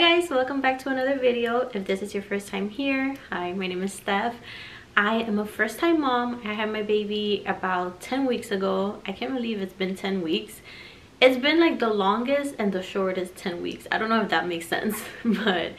guys, welcome back to another video. If this is your first time here, hi, my name is Steph. I am a first-time mom. I had my baby about 10 weeks ago. I can't believe it's been 10 weeks. It's been like the longest and the shortest 10 weeks. I don't know if that makes sense, but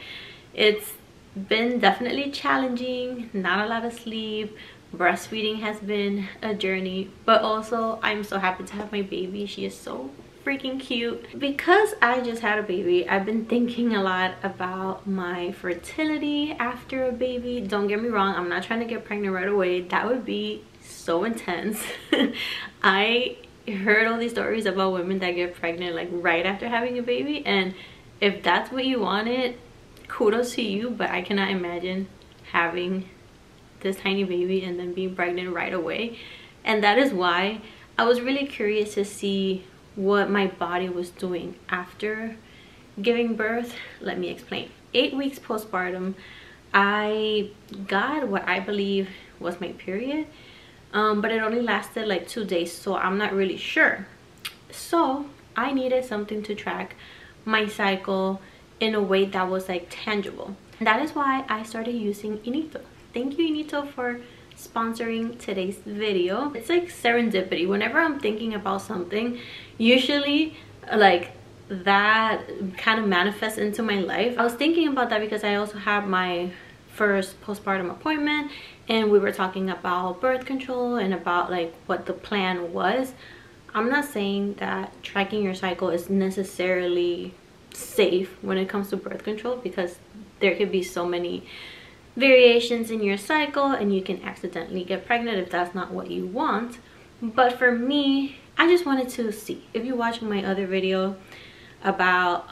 it's been definitely challenging. Not a lot of sleep. Breastfeeding has been a journey, but also I'm so happy to have my baby. She is so freaking cute. Because I just had a baby, I've been thinking a lot about my fertility after a baby. Don't get me wrong, I'm not trying to get pregnant right away. That would be so intense. I heard all these stories about women that get pregnant like right after having a baby, and if that's what you wanted, kudos to you, but I cannot imagine having this tiny baby and then being pregnant right away. And that is why I was really curious to see what my body was doing after giving birth. Let me explain. 8 weeks postpartum, I got what I believe was my period, but it only lasted like 2 days, so I'm not really sure. So I needed something to track my cycle in a way that was like tangible. That is why I started using Inito. Thank you, Inito, for sponsoring today's video. It's like serendipity. Whenever I'm thinking about something, usually like that kind of manifests into my life. I was thinking about that because I also had my first postpartum appointment, and we were talking about birth control and about like what the plan was. I'm not saying that tracking your cycle is necessarily safe when it comes to birth control, because there could be so many variations in your cycle and you can accidentally get pregnant if that's not what you want. But for me, I just wanted to see. If you watch my other video about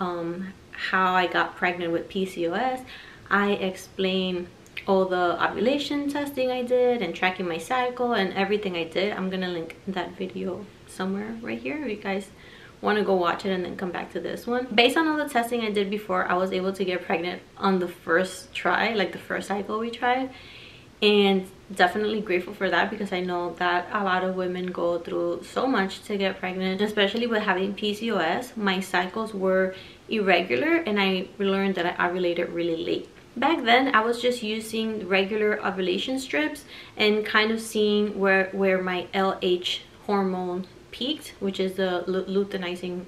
how I got pregnant with PCOS, I explain all the ovulation testing I did and tracking my cycle and everything I did. I'm gonna link that video somewhere right here if you guys want to go watch it and then come back to this one. Based on all the testing I did before, I was able to get pregnant on the first try, like the first cycle we tried, and definitely grateful for that, because I know that a lot of women go through so much to get pregnant, especially with having PCOS. My cycles were irregular and I learned that I ovulated really late. Back then I was just using regular ovulation strips and kind of seeing where my LH hormone peaked, which is the luteinizing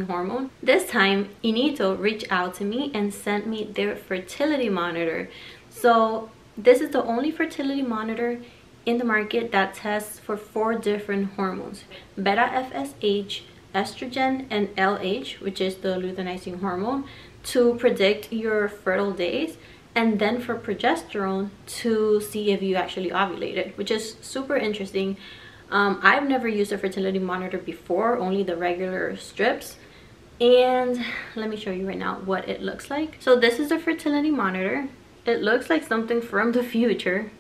hormone. This time Inito reached out to me and sent me their fertility monitor. So this is the only fertility monitor in the market that tests for 4 different hormones: beta FSH, estrogen, and LH, which is the luteinizing hormone, to predict your fertile days, and then for progesterone to see if you actually ovulated, which is super interesting. I've never used a fertility monitor before, only the regular strips. And let me show you right now what it looks like. So this is the fertility monitor. It looks like something from the future.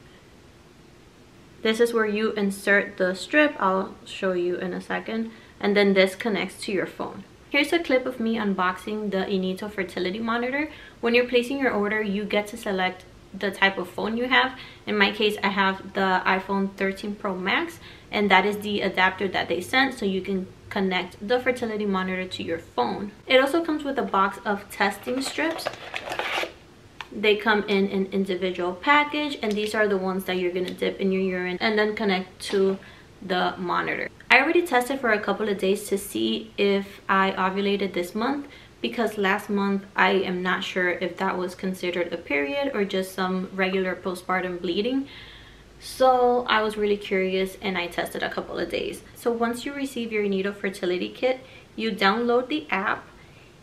This is where you insert the strip. I'll show you in a second. And then this connects to your phone. Here's a clip of me unboxing the Inito fertility monitor. When you're placing your order, you get to select the type of phone you have. In my case, I have the iPhone 13 Pro Max, and that is the adapter that they sent, so you can connect the fertility monitor to your phone. It also comes with a box of testing strips. They come in an individual package, and these are the ones that you're gonna dip in your urine and then connect to the monitor. I already tested for a couple of days to see if I ovulated this month, because last month I am not sure if that was considered a period or just some regular postpartum bleeding. So I was really curious and I tested a couple of days. So once you receive your Inito fertility kit, you download the app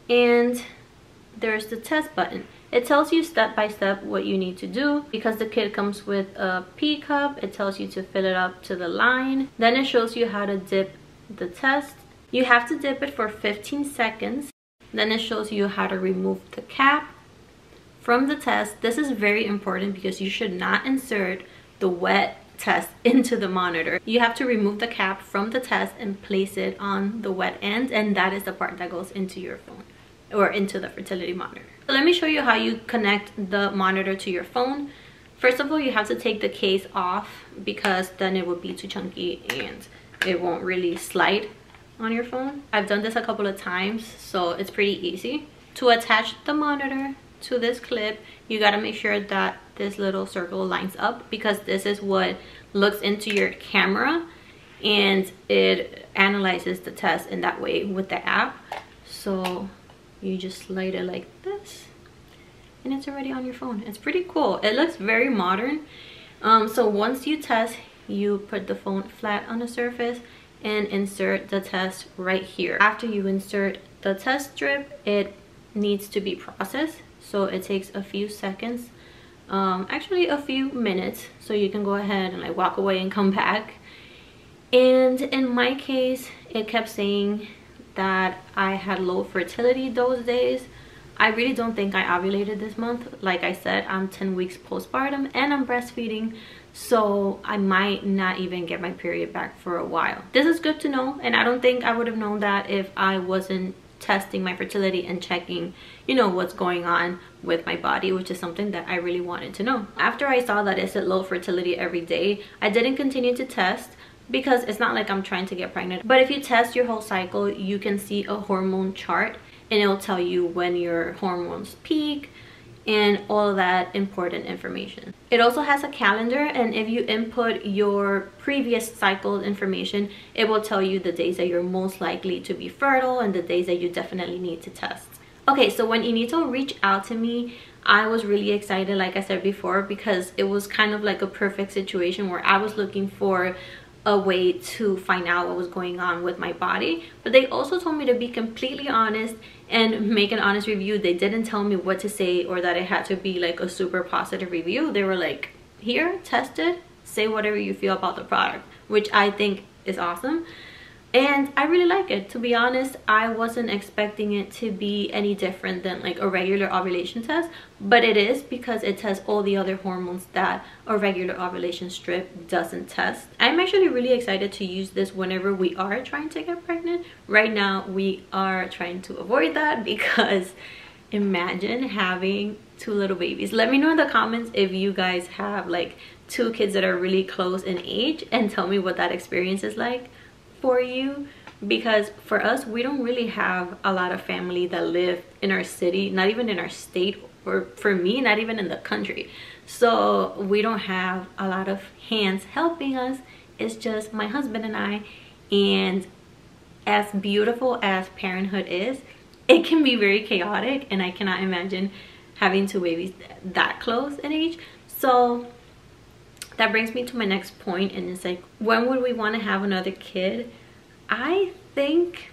and there's the test button. It tells you step by step what you need to do. Because the kit comes with a pee cup, it tells you to fill it up to the line. Then it shows you how to dip the test. You have to dip it for 15 seconds. Then it shows you how to remove the cap from the test. This is very important because you should not insert the wet test into the monitor. You have to remove the cap from the test and place it on the wet end, and that is the part that goes into your phone or into the fertility monitor. So let me show you how you connect the monitor to your phone. First of all, you have to take the case off, because then it would be too chunky and it won't really slide on your phone. I've done this a couple of times, so it's pretty easy. To attach the monitor to this clip, you got to make sure that this little circle lines up, because this is what looks into your camera and it analyzes the test in that way with the app. So you just slide it like this and it's already on your phone. It's pretty cool. It looks very modern. So once you test, you put the phone flat on the surface and insert the test right here. After you insert the test strip, it needs to be processed, so it takes a few seconds, actually a few minutes, so you can go ahead and like walk away and come back. And in my case, it kept saying that I had low fertility those days. I really don't think I ovulated this month. Like I said, I'm 10 weeks postpartum and I'm breastfeeding, so I might not even get my period back for a while. This is good to know, and I don't think I would have known that if I wasn't testing my fertility and checking, you know, what's going on with my body, which is something that I really wanted to know. After I saw that it said low fertility every day, I didn't continue to test, because it's not like I'm trying to get pregnant. But if you test your whole cycle, you can see a hormone chart and it'll tell you when your hormones peak and all that important information. It also has a calendar, and if you input your previous cycle information, it will tell you the days that you're most likely to be fertile and the days that you definitely need to test. Okay, so when Inito reached out to me, I was really excited, like I said before, because it was kind of like a perfect situation where I was looking for a way to find out what was going on with my body. But they also told me to be completely honest and make an honest review. They didn't tell me what to say or that it had to be like a super positive review. They were like, here, test it, say whatever you feel about the product, which I think is awesome. And I really like it. To be honest, I wasn't expecting it to be any different than like a regular ovulation test, but it is, because it tests all the other hormones that a regular ovulation strip doesn't test. I'm actually really excited to use this whenever we are trying to get pregnant. Right now, we are trying to avoid that, because imagine having 2 little babies. Let me know in the comments if you guys have like 2 kids that are really close in age, and tell me what that experience is like for you, because for us, we don't really have a lot of family that live in our city, not even in our state, or for me, not even in the country. So we don't have a lot of hands helping us. It's just my husband and I. And as beautiful as parenthood is, it can be very chaotic, and I cannot imagine having 2 babies that close in age. So that brings me to my next point, and it's like, when would we want to have another kid? I think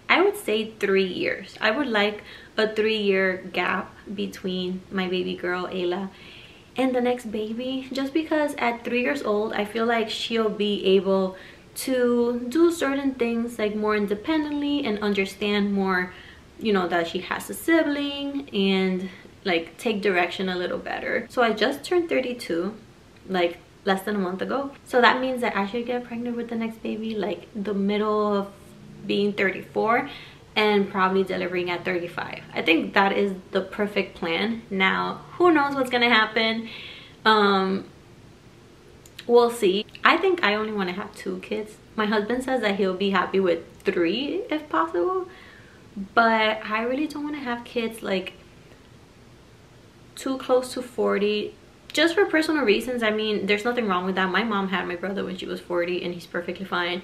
I would say 3 years. I would like a 3-year gap between my baby girl Ayla and the next baby, just because at 3 years old, I feel like she'll be able to do certain things like more independently and understand more, you know, that she has a sibling, and like take direction a little better. So I just turned 32 like less than a month ago, so that means that I should get pregnant with the next baby like the middle of being 34 and probably delivering at 35. I think that is the perfect plan. Now who knows what's gonna happen, we'll see. I think I only want to have 2 kids. My husband says that he'll be happy with 3 if possible, but I really don't want to have kids like too close to 40, just for personal reasons. I mean, there's nothing wrong with that. My mom had my brother when she was 40 and he's perfectly fine,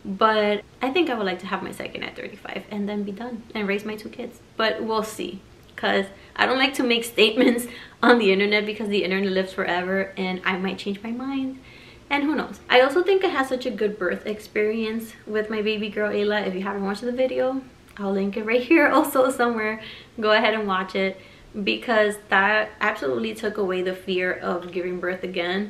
but I think I would like to have my second at 35 and then be done and raise my 2 kids. But we'll see, because I don't like to make statements on the internet, because the internet lives forever and I might change my mind, and who knows. I also think I had such a good birth experience with my baby girl Ayla. If you haven't watched the video, I'll link it right here also somewhere. Go ahead and watch it, because that absolutely took away the fear of giving birth again.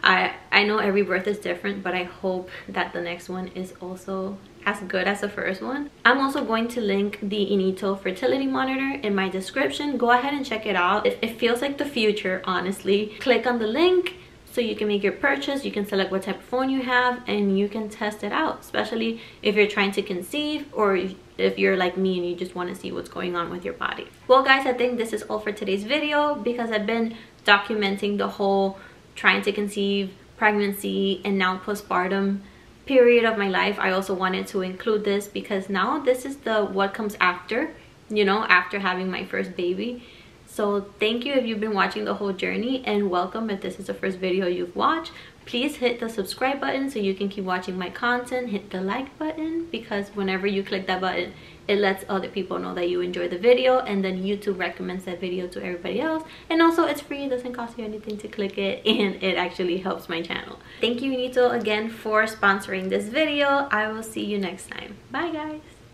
I know every birth is different, but I hope that the next one is also as good as the first one. I'm also going to link the Inito Fertility Monitor in my description. Go ahead and check it out. It feels like the future, honestly. Click on the link so you can make your purchase. You can select what type of phone you have and you can test it out, especially if you're trying to conceive, or if you're like me and you just want to see what's going on with your body. Well guys, I think this is all for today's video, because I've been documenting the whole trying to conceive, pregnancy, and now postpartum period of my life. I also wanted to include this because now this is the what comes after. you know, after having my first baby. So thank you if you've been watching the whole journey, and welcome if this is the first video you've watched. Please hit the subscribe button so you can keep watching my content. Hit the like button, because whenever you click that button, it lets other people know that you enjoy the video, and then YouTube recommends that video to everybody else. And also, it's free, it doesn't cost you anything to click it, and it actually helps my channel. Thank you, Inito, again for sponsoring this video. I will see you next time. Bye guys.